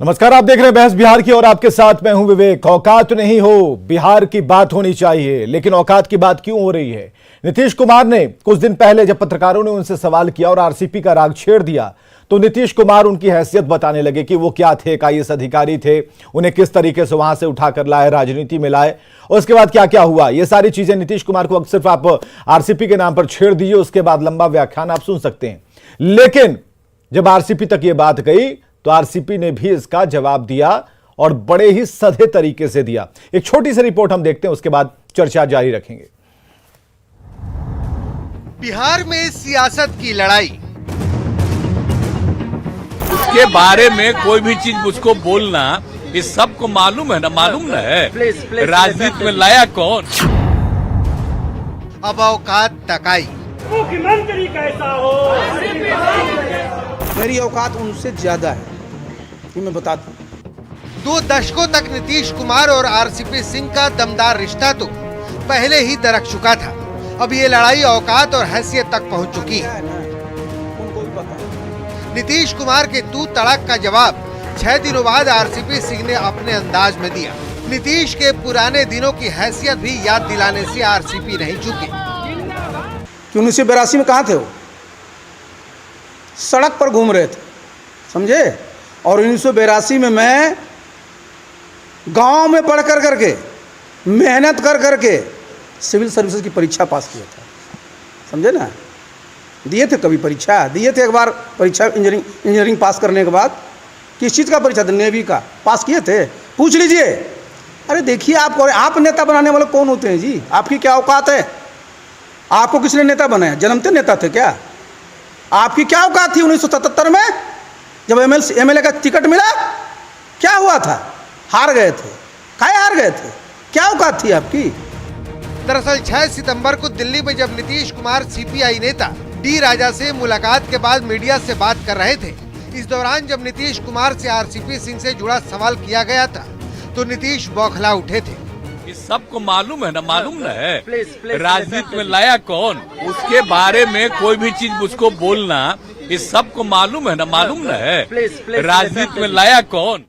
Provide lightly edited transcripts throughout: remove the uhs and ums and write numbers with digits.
नमस्कार, आप देख रहे हैं बहस बिहार की और आपके साथ मैं हूं विवेक। औकात नहीं हो, बिहार की बात होनी चाहिए, लेकिन औकात की बात क्यों हो रही है? नीतीश कुमार ने कुछ दिन पहले जब पत्रकारों ने उनसे सवाल किया और आरसीपी का राग छेड़ दिया तो नीतीश कुमार उनकी हैसियत बताने लगे कि वो क्या थे, आईएएस अधिकारी थे, उन्हें किस तरीके से वहां से उठाकर लाए, राजनीति में लाए और उसके बाद क्या क्या हुआ। ये सारी चीजें नीतीश कुमार को सिर्फ आप आरसीपी के नाम पर छेड़ दीजिए, उसके बाद लंबा व्याख्यान आप सुन सकते हैं। लेकिन जब आरसीपी तक ये बात गई तो आरसीपी ने भी इसका जवाब दिया और बड़े ही सधे तरीके से दिया। एक छोटी सी रिपोर्ट हम देखते हैं, उसके बाद चर्चा जारी रखेंगे। बिहार में सियासत की लड़ाई, उसके बारे में कोई भी चीज मुझको बोलना, इस सबको मालूम है ना, मालूम न है राजनीति में लाया कौन। अब औकात तकाई, मुख्यमंत्री कैसा हो। मेरी औकात उनसे ज्यादा है, ये मैं बताता हूँ। 2 दशकों तक नीतीश कुमार और आरसीपी सिंह का दमदार रिश्ता तो पहले ही दरक चुका था। अब ये लड़ाई औकात और हैसियत तक पहुंच चुकी है। उनको भी पता है। नीतीश कुमार के तू तड़क का जवाब 6 दिनों बाद आरसीपी सिंह ने अपने अंदाज में दिया। नीतीश के पुराने दिनों की हैसियत भी याद दिलाने से आरसीपी नहीं चुके कि 1982 में कहाँ थे वो? सड़क पर घूम रहे थे, समझे। और 1982 में मैं गांव में पढ़ कर करके, मेहनत कर करके सिविल सर्विसेज की परीक्षा पास किया था, समझे ना। दिए थे, कभी परीक्षा दिए थे, एक बार परीक्षा इंजीनियरिंग पास करने के बाद। किस चीज़ का परीक्षा था? नेवी का। पास किए थे, पूछ लीजिए। अरे देखिए, आप नेता बनाने वाले कौन होते हैं जी? आपकी क्या औकात है? आपको किसने नेता बनाया? जन्मते नेता थे क्या? आपकी क्या औकात थी 1977 में जब एमएलए का टिकट मिला? क्या हुआ था? हार गए थे। काहे हार गए थे? क्या औकात थी आपकी? दरअसल 6 सितंबर को दिल्ली में जब नीतीश कुमार सीपीआई नेता डी राजा से मुलाकात के बाद मीडिया से बात कर रहे थे, इस दौरान जब नीतीश कुमार से आरसीपी सिंह से जुड़ा सवाल किया गया था तो नीतीश बौखला उठे थे। इस सबको मालूम है ना, मालूम न है राजनीति में लाया कौन। उसके बारे में कोई भी चीज मुझको बोलना, इस सबको मालूम है ना, मालूम न है राजनीति में लाया कौन।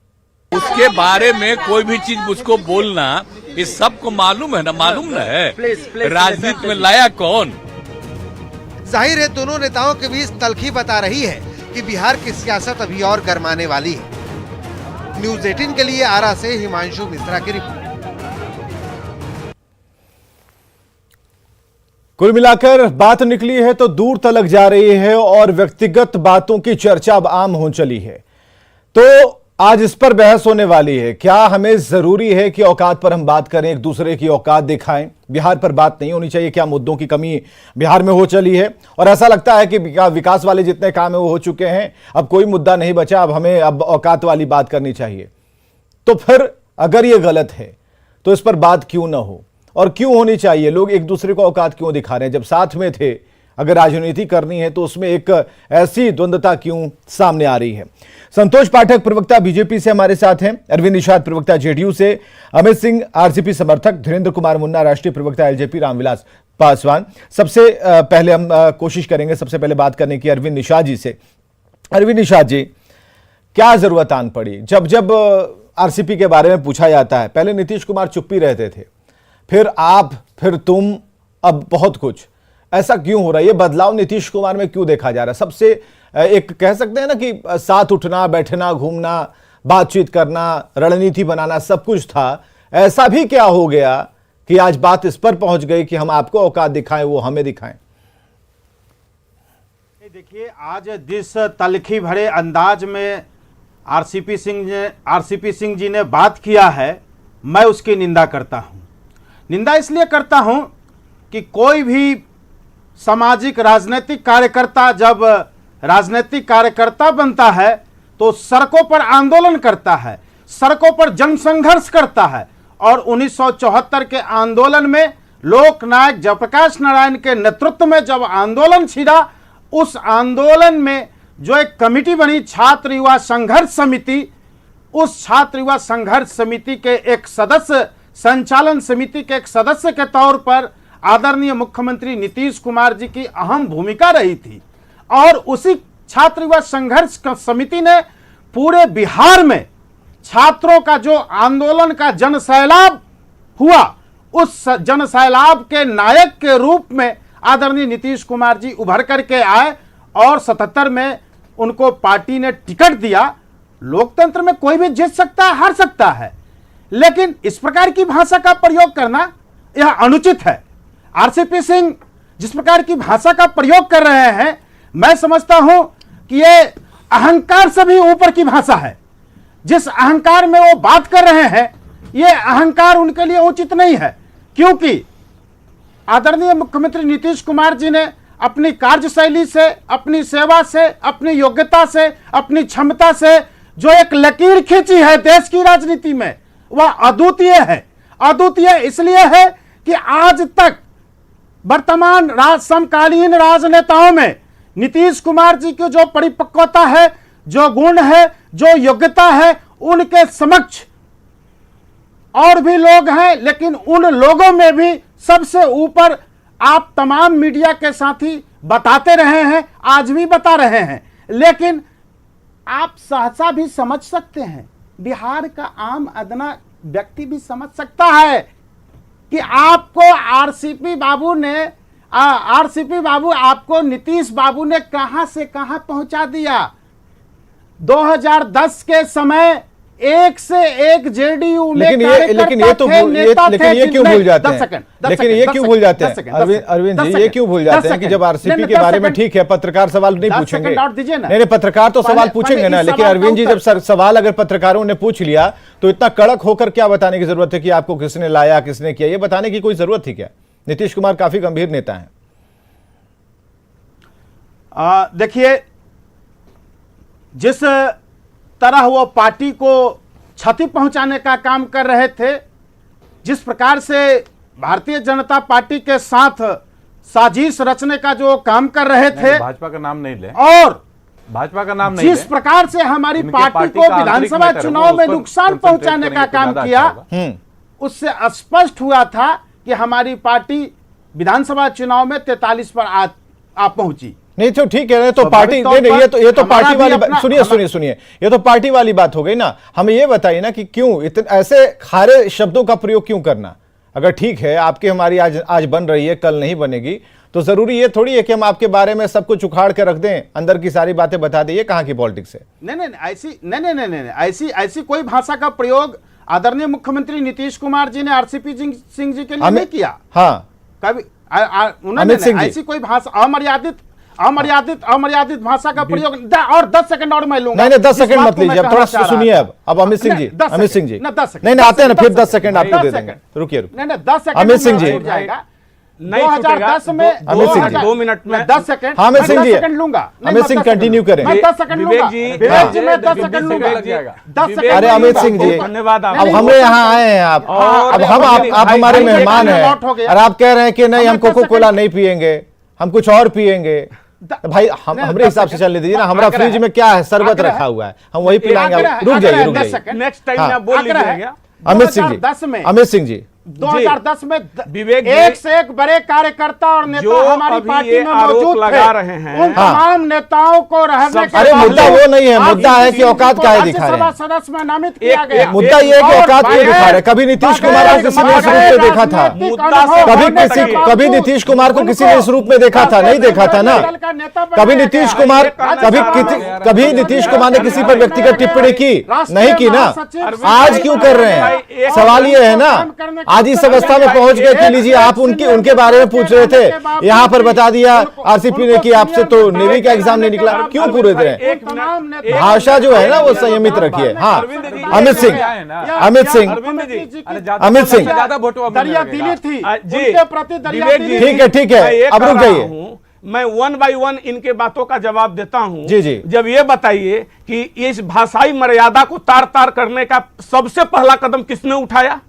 उसके बारे में कोई भी चीज मुझको बोलना, इस सबको मालूम है ना, मालूम न है राजनीति में लाया कौन। जाहिर है दोनों नेताओं के बीच तल्खी बता रही है कि बिहार की सियासत अभी और गरमाने वाली है। न्यूज़ 18 के लिए आरा से हिमांशु मिश्रा की रिपोर्ट। कुल मिलाकर बात निकली है तो दूर तलक जा रही है और व्यक्तिगत बातों की चर्चा अब आम हो चली है। तो आज इस पर बहस होने वाली है। क्या हमें जरूरी है कि औकात पर हम बात करें, एक दूसरे की औकात दिखाएं? बिहार पर बात नहीं होनी चाहिए? क्या मुद्दों की कमी बिहार में हो चली है और ऐसा लगता है कि विकास वाले जितने काम है वो हो चुके हैं, अब कोई मुद्दा नहीं बचा, अब हमें औकात वाली बात करनी चाहिए? तो फिर अगर ये गलत है तो इस पर बात क्यों ना हो और क्यों होनी चाहिए? लोग एक दूसरे को औकात क्यों दिखा रहे हैं? जब साथ में थे, अगर राजनीति करनी है तो उसमें एक ऐसी द्वंद्वता क्यों सामने आ रही है? संतोष पाठक प्रवक्ता बीजेपी से हमारे साथ हैं, अरविंद निषाद प्रवक्ता जेडीयू से, अमित सिंह आरसीपी समर्थक, धीरेन्द्र कुमार मुन्ना राष्ट्रीय प्रवक्ता एलजेपी, रामविलास पासवान। सबसे पहले हम कोशिश करेंगे सबसे पहले बात करने की अरविंद निषाद जी से। अरविंद निषाद जी, क्या जरूरत आन पड़ी? जब आरसीपी के बारे में पूछा जाता है, पहले नीतीश कुमार चुप ही रहते थे, फिर आप, फिर तुम, अब बहुत कुछ। ऐसा क्यों हो रहा है? ये बदलाव नीतीश कुमार में क्यों देखा जा रहा है? सबसे एक कह सकते हैं ना कि साथ उठना, बैठना, घूमना, बातचीत करना, रणनीति बनाना सब कुछ था। ऐसा भी क्या हो गया कि आज बात इस पर पहुंच गई कि हम आपको औकात दिखाएं, वो हमें दिखाएं? देखिए, आज जिस तलखी भरे अंदाज में आरसीपी सिंह जी ने बात किया है, मैं उसकी निंदा करता हूं। निंदा इसलिए करता हूं कि कोई भी सामाजिक राजनीतिक कार्यकर्ता जब राजनीतिक कार्यकर्ता बनता है तो सड़कों पर आंदोलन करता है, सड़कों पर जनसंघर्ष करता है। और 1974 के आंदोलन में लोकनायक जयप्रकाश नारायण के नेतृत्व में जब आंदोलन छिड़ा, उस आंदोलन में जो एक कमेटी बनी छात्र युवा संघर्ष समिति, उस छात्र युवा संघर्ष समिति के एक सदस्य, संचालन समिति के एक सदस्य के तौर पर आदरणीय मुख्यमंत्री नीतीश कुमार जी की अहम भूमिका रही थी। और उसी छात्र युवा संघर्ष समिति ने पूरे बिहार में छात्रों का जो आंदोलन का जन सैलाब हुआ, उस जन सैलाब के नायक के रूप में आदरणीय नीतीश कुमार जी उभर करके आए और 77 में उनको पार्टी ने टिकट दिया। लोकतंत्र में कोई भी जीत सकता है, हार सकता है, लेकिन इस प्रकार की भाषा का प्रयोग करना यह अनुचित है। आरसीपी सिंह जिस प्रकार की भाषा का प्रयोग कर रहे हैं, मैं समझता हूं कि यह अहंकार से भी ऊपर की भाषा है। जिस अहंकार में वो बात कर रहे हैं, यह अहंकार उनके लिए उचित नहीं है, क्योंकि आदरणीय मुख्यमंत्री नीतीश कुमार जी ने अपनी कार्यशैली से, अपनी सेवा से, अपनी योग्यता से, अपनी क्षमता से जो एक लकीर खींची है देश की राजनीति में, वह अद्वितीय है। अद्वितीय इसलिए है कि आज तक वर्तमान समकालीन राजनेताओं में नीतीश कुमार जी की जो परिपक्वता है, जो गुण है, जो योग्यता है, उनके समक्ष और भी लोग हैं, लेकिन उन लोगों में भी सबसे ऊपर आप तमाम मीडिया के साथी बताते रहे हैं, आज भी बता रहे हैं। लेकिन आप सहसा भी समझ सकते हैं, बिहार का आम अदना व्यक्ति भी समझ सकता है कि आपको आरसीपी बाबू आपको नीतीश बाबू ने कहां से कहां पहुंचा दिया। 2010 के समय एक से एक जेडीयू में लेकिन ये क्यों भूल जाते हैं? लेकिन ये क्यों भूल जाते हैं अरविंद जी? ये क्यों भूल जाते हैं कि जब आरसीपी के बारे में ठीक है, पत्रकार सवाल नहीं पूछेंगे, नहीं पत्रकार तो सवाल पूछेंगे ना, लेकिन अरविंद जी जब सवाल अगर पत्रकारों ने पूछ लिया तो इतना कड़क होकर क्या बताने की जरूरत है कि आपको किसने लाया, किसने किया? ये बताने की कोई जरूरत थी क्या? नीतीश कुमार काफी गंभीर नेता हैं। देखिए, जिस तरह वो पार्टी को क्षति पहुंचाने का काम कर रहे थे, जिस प्रकार से भारतीय जनता पार्टी के साथ साजिश रचने का जो काम कर रहे थे, भाजपा का नाम नहीं ले, और भाजपा का नाम नहीं जिस प्रकार से हमारी पार्टी को विधानसभा चुनाव में नुकसान पहुंचाने का काम किया, उससे स्पष्ट हुआ था कि हमारी पार्टी विधानसभा चुनाव में 43 पर आ पहुंची। नहीं तो ठीक है, तो पार्टी ये तो पार्टी वाली सुनिए, ये तो पार्टी वाली बात हो गई ना। हमें ये बताइए ना कि क्यों इतने ऐसे खारे शब्दों का प्रयोग क्यों करना? अगर ठीक है आपकी हमारी आज बन रही है, कल नहीं बनेगी, तो जरूरी ये थोड़ी है कि हम आपके बारे में सब कुछ उखाड़ के रख दें, अंदर की सारी बातें बता दें। ये कहां की पॉलिटिक्स है? नहीं, ऐसी कोई भाषा का प्रयोग आदरणीय मुख्यमंत्री नीतीश कुमार जी ने आरसीपी सिंह जी के लिए नहीं किया। हाँ, कभी उन्होंने ऐसी कोई भाषा अमर्यादित भाषा का प्रयोग। और 10 सेकंड और मैं लूंगा। नहीं 10 सेकंड मत लीजिए, अब थोड़ा सुनिए। अब अमित सिंह जी नहीं आते हैं ना, फिर 10 सेकंड आपको दे देंगे। रुकिए 10 सेकंड अमित सिंह जी, 2010 में अमित सिंह जी 2 मिनट में 10 सेकंड, हाँ अमित सिंह जी लूंगा। अमित सिंह कंटिन्यू करें। 10 सेकंड लूंगा। विवेक जी मैं 10 सेकंड लूंगा। 10 सेकंड। अरे अमित सिंह जी, धन्यवाद। अब हम यहाँ आए हैं, आप हमारे मेहमान हैं और आप कह रहे हैं कि नहीं हम कोको कोला नहीं पियेंगे, हम कुछ और पियेंगे। भाई हमारे हिसाब से चलने दीजिए ना। हमारा फ्रिज में क्या है, शरबत रखा हुआ है, हम वही पिलाएंगे। रुक जाइए नेक्स्ट टाइम आप बोल लीजिएगा। अमित सिंह जी 2010 में विवेक एक से एक बड़े कार्यकर्ता और नेता हमारी पार्टी में मौजूद लगा रहे हैं, उन तमाम नेताओं को रहने के अरे मुद्दा वो नहीं है, मुद्दा है कि औकात क्या दिखा रहे हैं। सदस्य में नामित किया गया। मुद्दा ये है कि औकात क्यों दिखा रहे हैं। कभी नीतीश कुमार को किसी ने इस रूप में देखा था? कभी नीतीश कुमार को किसी ने इस रूप में देखा था? नहीं देखा था ना। कभी नीतीश कुमार ने किसी पर व्यक्तिगत टिप्पणी की? नहीं की ना। आज क्यों कर रहे हैं? सवाल ये है ना, आज इस अवस्था में पहुंच गए कि लीजिए आप उनके बारे में पूछ रहे थे, यहाँ पर बता दिया आरसीपी ने कि आपसे तो नेवी का एग्जाम नहीं निकला। क्यों पूरे रहे? भाषा जो है ना वो संयमित रखिए। हाँ अमित सिंह ठीक है अब रुक जाइए। मैं 1 बाय 1 इनके बातों का जवाब देता हूं। जी। जब ये बताइए कि इस भाषाई मर्यादा को तार करने का सबसे पहला कदम किसने उठाया?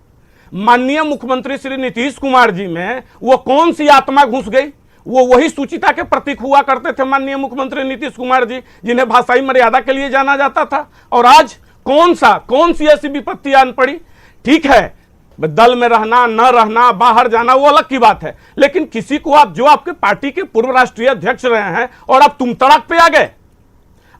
माननीय मुख्यमंत्री श्री नीतीश कुमार जी में वो कौन सी आत्मा घुस गई? वो वही सुचिता के प्रतीक हुआ करते थे माननीय मुख्यमंत्री नीतीश कुमार जी, जिन्हें भाषाई मर्यादा के लिए जाना जाता था। और आज कौन सी ऐसी विपत्ति आन पड़ी? ठीक है, दल में रहना न रहना, बाहर जाना, वो अलग की बात है, लेकिन किसी को आप जो आपके पार्टी के पूर्व राष्ट्रीय अध्यक्ष रहे हैं और आप तुम तड़ाक पे आ गए।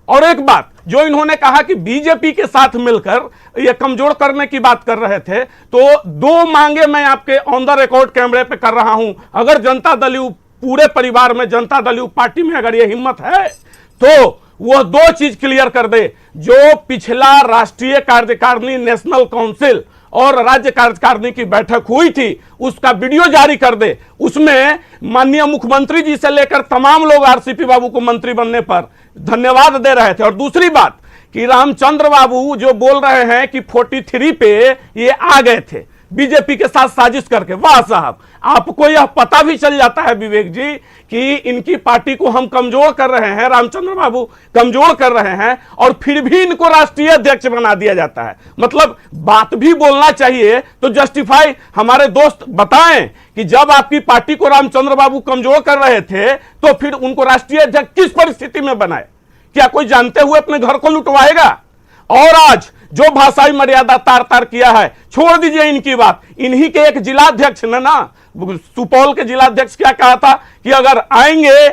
और एक बात, जो इन्होंने कहा कि बीजेपी के साथ मिलकर ये कमजोर करने की बात कर रहे थे, तो दो मांगे मैं आपके ऑन द रिकॉर्ड कैमरे पे कर रहा हूं। अगर जनता दल यू पूरे परिवार में, जनता दल यू पार्टी में अगर ये हिम्मत है तो वो दो चीज क्लियर कर दे। जो पिछला राष्ट्रीय कार्यकारिणी, नेशनल काउंसिल और राज्य कार्यकारिणी की बैठक हुई थी, उसका वीडियो जारी कर दे। उसमें माननीय मुख्यमंत्री जी से लेकर तमाम लोग आरसीपी बाबू को मंत्री बनने पर धन्यवाद दे रहे थे। और दूसरी बात कि रामचंद्र बाबू जो बोल रहे हैं कि 43 पे ये आ गए थे बीजेपी के साथ साजिश करके, वाह साहब, आपको यह पता भी चल जाता है विवेक जी कि इनकी पार्टी को हम कमजोर कर रहे हैं, रामचंद्र बाबू कमजोर कर रहे हैं, और फिर भी इनको राष्ट्रीय अध्यक्ष बना दिया जाता है। मतलब बात भी बोलना चाहिए तो जस्टिफाई हमारे दोस्त बताएं कि जब आपकी पार्टी को रामचंद्र बाबू कमजोर कर रहे थे तो फिर उनको राष्ट्रीय अध्यक्ष किस परिस्थिति में बनाए? क्या कोई जानते हुए अपने घर को लुटवाएगा? और आज जो भाषाई मर्यादा तार तार किया है, छोड़ दीजिए इनकी बात, इन्हीं के एक जिलाध्यक्ष ने ना, सुपौल के जिलाध्यक्ष क्या कहा था कि अगर आएंगे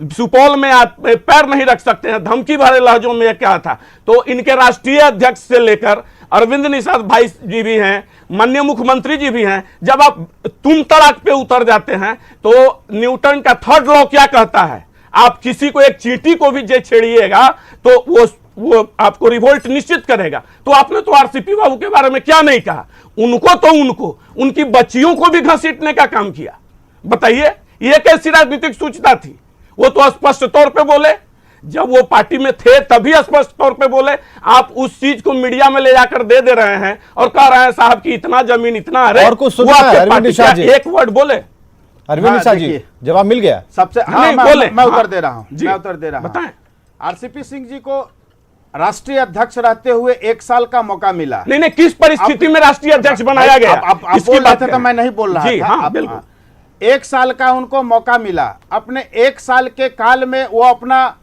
सुपौल में आप पैर नहीं रख सकते हैं, धमकी भरे लहजों में क्या था। तो इनके राष्ट्रीय अध्यक्ष से लेकर अरविंद निषाद भाई जी भी हैं, माननीय मुख्यमंत्री जी भी हैं। जब आप तुम तड़ाक पे उतर जाते हैं तो न्यूटन का थर्ड लॉ क्या कहता है? आप किसी को, एक चींटी को भी जे छेड़िएगा तो वो आपको रिवोल्ट निश्चित करेगा। तो आपने तो आरसीपी बाबू के बारे में क्या नहीं कहा? उनको उनकी बच्चियों को भी घसीटने का काम किया। बताइए ये कैसी राजनीतिक सूचना थी? वो तो स्पष्ट तौर पे बोले, जब वो पार्टी में थे तभी स्पष्ट तौर पे बोले। आप उस चीज को मीडिया में ले जाकर दे रहे हैं और कह रहे हैं साहब की इतना जमीन इतना, अरे और कुछ सुना है अरविंद निषाद जी? एक वर्ड बोले अरविंद निषाद जी, जवाब मिल गया सबसे? नहीं, बोले। मैं उत्तर दे रहा हूं, जी, मैं उत्तर दे रहा हूं। बताएं। आरसीपी सिंह जी को राष्ट्रीय अध्यक्ष रहते हुए 1 साल का मौका मिला। नहीं, किस परिस्थिति में राष्ट्रीय अध्यक्ष बनाया गया? आप बोल रहे थे तो मैं नहीं बोल रहा जी, था। हाँ, बिल्कुल। 1 साल का उनको मौका मिला। अपने 1 साल के काल में वो अपना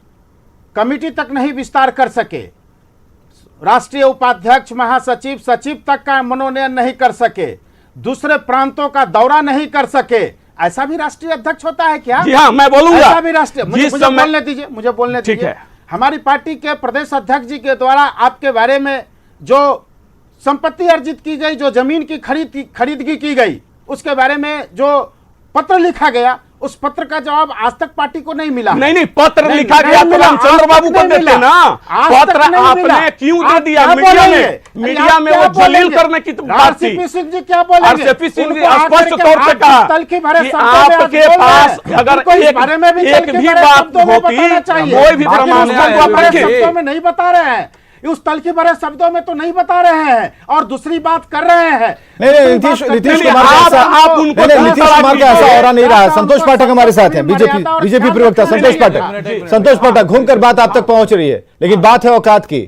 कमिटी तक नहीं विस्तार कर सके, राष्ट्रीय उपाध्यक्ष, महासचिव, सचिव तक का मनोनयन नहीं कर सके, दूसरे प्रांतों का दौरा नहीं कर सके। ऐसा भी राष्ट्रीय अध्यक्ष होता है क्या? जी हाँ, मैं बोलूंगा। ऐसा भी राष्ट्रीय, मुझे बोलने दीजिए, मुझे बोलने ठीक दीजिए। है। हमारी पार्टी के प्रदेश अध्यक्ष जी के द्वारा आपके बारे में जो संपत्ति अर्जित की गई, जो जमीन की खरीदगी की गई, उसके बारे में जो पत्र लिखा गया, उस पत्र का जवाब आज तक पार्टी को नहीं मिला। नहीं, पत्र लिखा गया तो रामचंद्र बाबू को देते ना। पत्र आपने क्यों दे दिया मीडिया में? मीडिया में वो जलील करने की बात थी। आरसीपी सिंह जी क्या बोलेंगे? आरसीपी सिंह जी स्पष्ट तौर पे कहा कि आपके पास अगर एक भी बात होती, कोई भी प्रमाण शब्दों में नहीं बता रहे हैं, उस तलखी भरे शब्दों में तो नहीं बता रहे हैं और दूसरी बात कर रहे हैं। नहीं, नीतीश कुमार का ऐसा हो रहा नहीं रहा। संतोष पाठक हमारे साथ हैं, बीजेपी प्रवक्ता संतोष पाठक घूमकर बात आप तक पहुंच रही है, लेकिन बात है औकात की।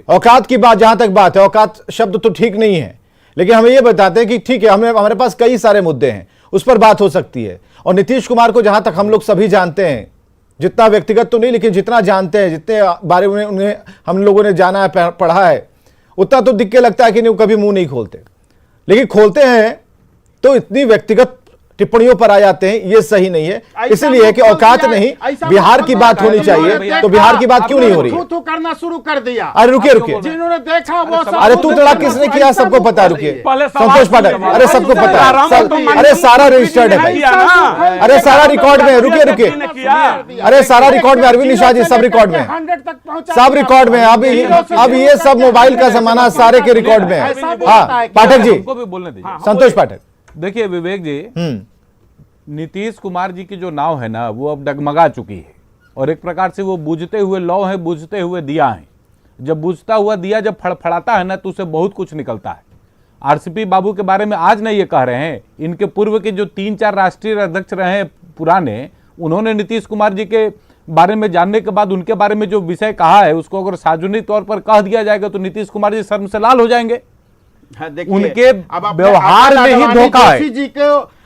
औकात की बात जहां तक बात है, औकात शब्द तो ठीक नहीं है, लेकिन हमें यह बताते हैं कि ठीक है, हमारे पास कई सारे मुद्दे हैं, उस पर बात हो सकती है। और नीतीश कुमार को जहां तक हम लोग सभी जानते हैं, जितना व्यक्तिगत तो नहीं लेकिन जितना जानते हैं, जितने बारे में उन्हें हम लोगों ने जाना है, पढ़ा है, उतना तो दिख के लगता है कि नहीं, कभी मुंह नहीं खोलते। लेकिन खोलते हैं तो इतनी व्यक्तिगत टिप्पणियों पर आ जाते हैं, ये सही नहीं है। इसलिए कि औकात नहीं, बिहार की बात होनी चाहिए, तो बिहार की बात क्यों नहीं हो रही है? थू करना शुरू कर दिया। अरे रुकिए, जिन्होंने देखा वो सब, अरे तू तड़ाक किसने किया सबको पता है। रुकिए संतोष पाठक, अरे सबको पता है, अरे सारा रजिस्टर्ड है भाई, अरे सारा रिकॉर्ड में। रुकिए, अरे सारा रिकॉर्ड में, अरविंद निषाद जी सब रिकॉर्ड में, सब रिकॉर्ड में। अब ये सब मोबाइल का जमाना, सारे के रिकॉर्ड में। हाँ पाठक जी, बोलने दीजिए। संतोष पाठक, देखिए विवेक जी, नीतीश कुमार जी की जो नाव है ना, वो अब डगमगा चुकी है और एक प्रकार से वो बुझते हुए लौ है, बुझते हुए दिया है। जब बुझता हुआ दिया जब फड़फड़ाता है ना, तो उसे बहुत कुछ निकलता है। आरसीपी बाबू के बारे में आज नहीं ये कह रहे हैं, इनके पूर्व के जो 3-4 राष्ट्रीय अध्यक्ष रहे पुराने, उन्होंने नीतीश कुमार जी के बारे में जानने के बाद उनके बारे में जो विषय कहा है, उसको अगर सार्वजनिक तौर पर कह दिया जाएगा तो नीतीश कुमार जी शर्म से लाल हो जाएंगे। उनके व्यवहार में ही धोखा है।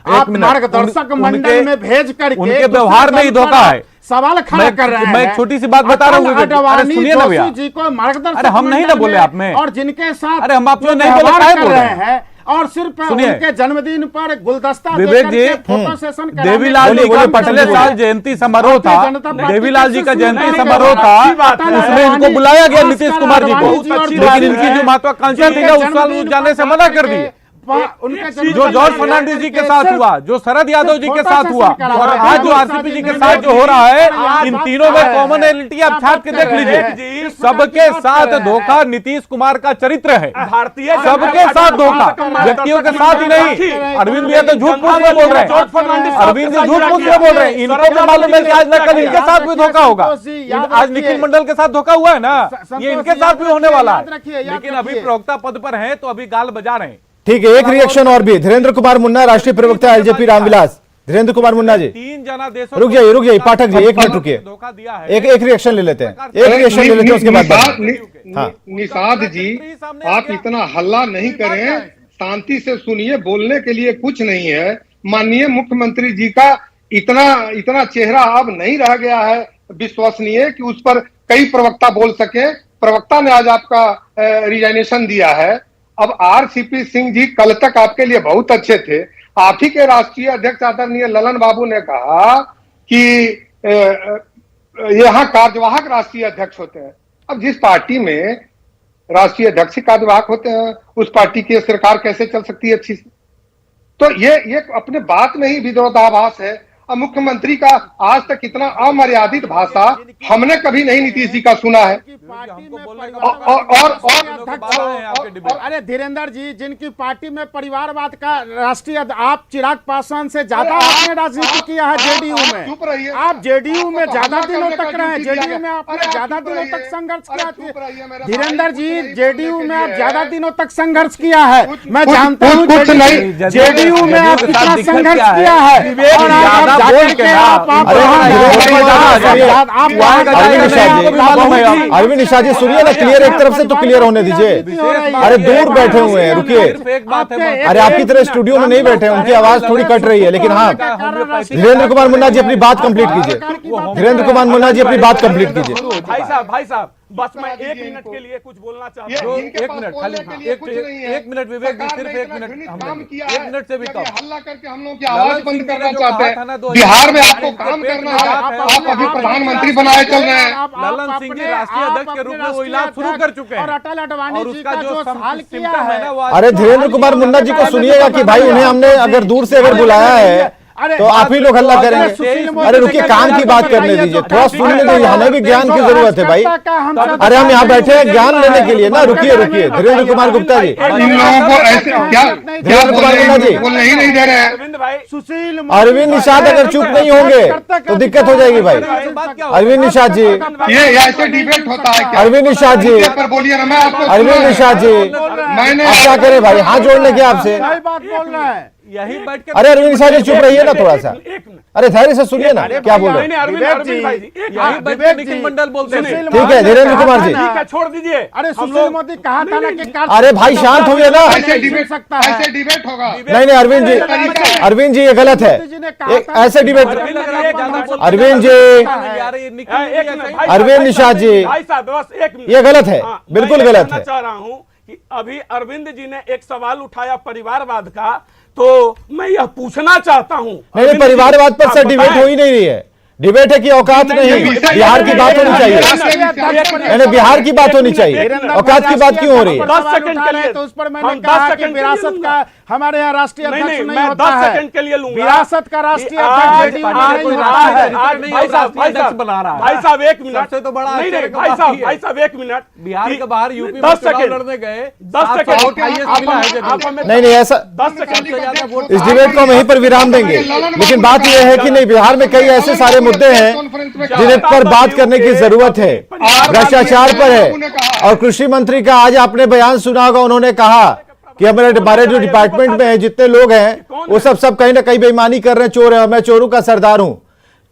आप मार्गदर्शक मंडल में भेज करके उनके व्यवहार में ही धोखा है। सवाल खड़ा कर रहे हैं। मैं एक छोटी सी बात बता रहा हूँ, अरे सुनिए ना भैया। जी को मार्गदर्शक, अरे हम नहीं ना बोले आप में, और जिनके साथ अरे हम आपसे नहीं बोले, काहे बोल रहे हैं? और सिर्फ सुनिए। उनके जन्मदिन पर गुलदस्ता विवेक देकर जी, के फोटो सेशन कराने देवीलाल जी बोलिए, का पाठक पिछले जी, साल बोलिए। जयंती समारोह था, भारतीय जनता पार्टी देवीलाल जी का के जयंती सुनने समारोह के था, बाद बात है। उसमें इनको बुलाया गया आज नीतीश कल कुमार जी को, अडवाणी जी और लेकिन जोशी इनकी हैं, जो महत्वाकांक्षा थी ना उस साल जन्मदिन जाने से पर मना जाकर कर दी। उनके जन्मदिन जो पर जॉर्ज जाकर फर्नांडिस जी के के साथ सिर्फ हुआ, जो शरद यादव जी के फोटो साथ सेशन हुआ, करा और रहे हैं। आज जो आरसीपी जी के साथ जो हो रहा है, इन तीनों में कॉमनैलिटी आप छाट के देख लीजिए। सबके साथ धोखा नीतीश कुमार का चरित्र है, भारतीय सबके साथ धोखा, व्यक्तियों के साथ ही नहीं। अरविंद भैया तो झूठ मूठ में बोल रहे हैं, अरविंद जी झूठ मूठ में बोल रहे हैं। इनको भी मालूम है कि आज न कल इनके साथ भी धोखा होगा। आज निखिल मंडल के साथ धोखा हुआ है ना, ये इनके साथ भी होने वाला है। लेकिन अभी प्रवक्ता पद पर है तो अभी गाल बजा रहे हैं। ठीक है, एक रिएक्शन और भी। धीरेन्द्र कुमार मुन्ना, राष्ट्रीय प्रवक्ता एलजेपी रामविलास। धीरेन्द्र कुमार मुन्ना जी, 3 जना देशों रुक जाइए पाठक जी, एक मिनट रुकिए। धोखा दिया है। एक रिएक्शन ले लेते हैं, एक रिएक्शन ले लेते हैं, उसके बाद हाँ। निषाद जी, आप इतना हल्ला नहीं करें, शांति से सुनिए, बोलने के लिए कुछ नहीं है। माननीय मुख्यमंत्री जी का इतना चेहरा अब नहीं रह गया है विश्वसनीय कि उस पर कई प्रवक्ता बोल सके। प्रवक्ता ने आज आपका रिजाइनेशन दिया है। अब आरसीपी सिंह जी कल तक आपके लिए बहुत अच्छे थे। आप ही के राष्ट्रीय अध्यक्ष आदरणीय ललन बाबू ने कहा कि यहाँ कार्यवाहक राष्ट्रीय अध्यक्ष होते हैं। अब जिस पार्टी में राष्ट्रीय अध्यक्ष ही कार्यवाहक होते हैं, उस पार्टी की सरकार कैसे चल सकती है अच्छी से? तो ये अपने बात में ही विरोधाभास है। अब मुख्यमंत्री का आज तक इतना अमर्यादित भाषा हमने कभी नहीं नीतीश जी का सुना है। अरे धीरेन्द्र जी, जिनकी पार्टी में परिवारवाद का राष्ट्रीय आप चिराग पासवान से ज्यादा आपने राजनीति किया है जेडीयू में। चुप रहिए। आप जेडीयू में ज्यादा दिनों तक रहे, जेडीयू में आपने ज्यादा दिनों तक संघर्ष किया। धीरेन्द्र जी, जेडीयू में आप ज्यादा दिनों तक संघर्ष किया है। मैं जानता हूँ जेडीयू में आप कितना संघर्ष किया है। और आप जाकर के अरविंद निषाद जी सुनिए ना, क्लियर एक तरफ से तो क्लियर होने दीजिए। अरे दूर बैठे हुए हैं, रुकिए। अरे आपकी तरह स्टूडियो में नहीं बैठे हैं, उनकी आवाज थोड़ी कट रही है। लेकिन हाँ, धीरेन्द्र कुमार मुन्ना जी अपनी बात कंप्लीट कीजिए। धीरेन्द्र कुमार मुन्ना जी अपनी बात कंप्लीट कीजिए। भाई साहब बस मैं 1 मिनट के लिए कुछ बोलना चाहता हूँ। 1 मिनट खाली, 1 मिनट विवेक जी, सिर्फ 1 मिनट, 1 मिनट से भी कम। हल्ला करके हम लोग की आवाज बंद करना चाहते हैं। बिहार में आपको काम करना है, आप अभी प्रधानमंत्री बनाए चल रहे हैं। ललन सिंह जी राष्ट्रीय अध्यक्ष के रूप में वो इलाज शुरू कर चुके हैं और अटल अडवाणी और जी उसका का जो हाल किया सिम्टम है ना वो अरे धीरेन्द्र कुमार मुन्ना जी को सुनिएगा कि भाई उन्हें हमने अगर दूर से अगर बुलाया है तो आप ही लोग हल्ला करेंगे। अरे रुकिए, काम की बात करने दीजिए, थोड़ा सुनने दीजिए, हमें भी ज्ञान की जरूरत है भाई। अरे हम यहाँ बैठे हैं ज्ञान लेने के लिए ना। रुकिए धीरेन्द्र कुमार गुप्ता जी, इन लोगों को ऐसे क्या धीरेन्द्र कुमार मुन्ना जी, बोलने ही नहीं दे रहे हैं। सुशील अरविंद निषाद अगर चुप नहीं होंगे तो दिक्कत हो जाएगी भाई। अरविंद निषाद जी, ये ऐसे डिबेट होता है क्या? अरविंद निषाद जी, पर बोलिए ना, मैं आपको अरविंद निषाद जी, मैंने आप क्या करें भाई, हाथ जोड़ने के आपसे। सही बात बोल रहे हैं। यही बैठ के अरे अरविंद निषाद जी चुप रहिए ना थोड़ा सा। अरे धैर्य से सुनिए ना क्या बोल रहे हैं। यही बैठ के निखिल मंडल बोलते हैं। ठीक है धीरेन्द्र कुमार जी, छोड़ दीजिए। अरे सुशील मोदी कहा था ना कि अरे भाई शांत होइए ना। ऐसे डिबेट होगा। नहीं अरविंद जी ये गलत है। ऐसे डिबेट अरविंद जी, अरविंद निषाद जी, भाई साहब बस 1 मिनट, ये गलत है, बिल्कुल गलत है। चाह रहा हूँ कि अभी अरविंद जी ने एक सवाल उठाया परिवारवाद का, तो मैं यह पूछना चाहता हूँ। नहीं, परिवारवाद पर सर डिबेट हो ही नहीं रही है। डिबेट है कि औकात नहीं, बिहार की बात होनी चाहिए। नहीं, बिहार की बात होनी चाहिए, औकात की बात क्यों हो रही है? 10 सेकंड के लिए तो उस पर मैंने कहा कि विरासत का हमारे यहाँ राष्ट्रीय अध्यक्ष नहीं मैं होता 10 है। सेकंड के लिए लूंगा। विरासत का राष्ट्रीय आज अध्यक्ष जेडीयू में नहीं होता है। भाई साहब 1 मिनट, सबसे तो बड़ा नहीं भाई साहब 1 मिनट, बिहार के बाहर यूपी 10 सेकंड लड़ने गए, 10 सेकंड नहीं ऐसा 10 सेकंड से ज्यादा वोट। इस डिबेट को हम यहीं पर विराम देंगे। लेकिन बात यह है कि नहीं, बिहार में कई ऐसे सारे मुद्दे हैं जिन पर बात करने की जरूरत है। भ्रष्टाचार पर है। और कृषि मंत्री का आज आपने बयान सुना होगा, उन्होंने कहा कि हमारे जो डिपार्टमेंट में है जितने लोग हैं वो सब कहीं ना कहीं बेईमानी कर रहे हैं, चोर है, मैं चोरों का सरदार हूं।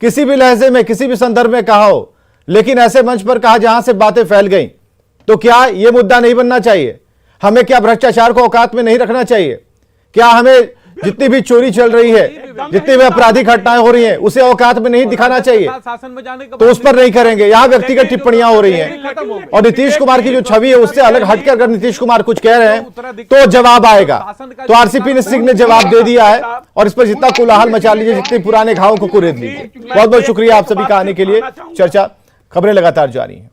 किसी भी लहजे में, किसी भी संदर्भ में कहा हो, लेकिन ऐसे मंच पर कहा जहां से बातें फैल गई, तो क्या यह मुद्दा नहीं बनना चाहिए? हमें क्या भ्रष्टाचार को औकात में नहीं रखना चाहिए? क्या हमें जितनी भी चोरी चल रही है, जितनी भी आपराधिक घटनाएं हो रही हैं, उसे औकात में नहीं दिखाना चाहिए, तो उस पर नहीं करेंगे। यहाँ व्यक्तिगत टिप्पणियां हो रही हैं और नीतीश कुमार की जो छवि है उससे अलग हटकर अगर नीतीश कुमार कुछ कह रहे हैं तो जवाब आएगा। तो आरसीपी सिंह ने जवाब दे दिया है और इस पर जितना कोलाहल मचा लीजिए, जितने पुराने घावों को कुरेद लीजिए। बहुत बहुत शुक्रिया आप सभी का आने के लिए। चर्चा खबरें लगातार जारी हैं।